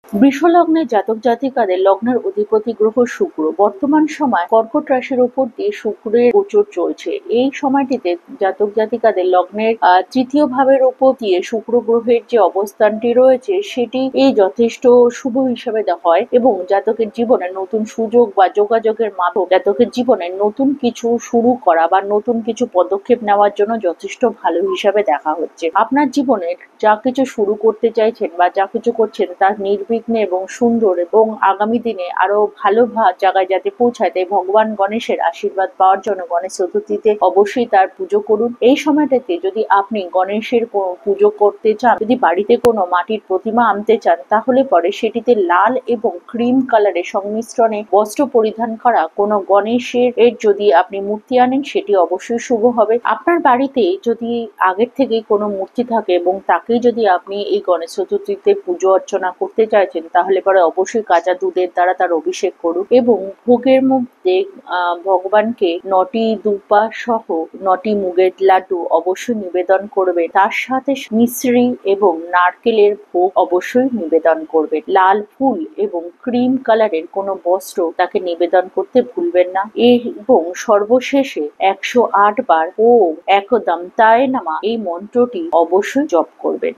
বৃষলগ্নের জাতক জাতিকাদের লগ্নের অধিপতি গ্রহ শুক্র বর্তমান সময় কর্কট রাশির উপর দিয়ে শুক্রের গোচর চলছে। এই সময়টিতে জাতক জাতিকাদের লগ্নের তৃতীয় ভাবের উপর দিয়ে শুক্র গ্রহের যে অবস্থানটি রয়েছে সেটি যথেষ্ট শুভ হিসেবে হয় এবং জাতকের জীবনে নতুন সুযোগ বা যোগাযোগের মাধ্যম জাতকের জীবনে নতুন কিছু শুরু করা বা নতুন কিছু পদক্ষেপ নেওয়ার জন্য যথেষ্ট ভালো হিসাবে দেখা হচ্ছে। আপনার জীবনের যা কিছু শুরু করতে চাইছেন বা যা কিছু করছেন তার নির্বিঘ্নে এবং সুন্দর এবং আগামী দিনে আরো ভালো জায়গায় যাতে পৌঁছায়, তাই ভগবান গণেশের আশীর্বাদ পাওয়ার জন্য গণেশ চতুর্থীতে অবশ্যই তার পুজো করুন। এই সময়টাতে যদি আপনি গণেশের পুজো করতে চান, যদি বাড়িতে কোনো মাটির প্রতিমা আনতে চান, তাহলে পরে সেটিতে লাল এবং ক্রিম কালারের সংমিশ্রণে বস্ত্র পরিধান করা কোনো গণেশের যদি আপনি মূর্তি আনেন সেটি অবশ্যই শুভ হবে। আপনার বাড়িতে যদি আগের থেকেই কোনো মূর্তি থাকে এবং তাকেই যদি আপনি এই গণেশ চতুর্থীতে পুজো অর্চনা করতে চাইছেন, তাহলে পরে অবশ্যই কাঁচা দুধের দ্বারা তার অভিষেক করুন এবং ভোগের মধ্যে ভগবানকে 9টি দুপা সহ 9টি মুগের লাড্ডু অবশ্যই নিবেদন করবে। তার সাথে মিশ্রি এবং নারকেলের ভোগ অবশ্যই নিবেদন করবে। লাল ফুল এবং ক্রিম কালারের কোনো বস্ত্র তাকে নিবেদন করতে ভুলবেন না এবং সর্বশেষে 108 বার ওম একদম তায় নামা এই মন্ত্রটি অবশ্যই জপ করবেন।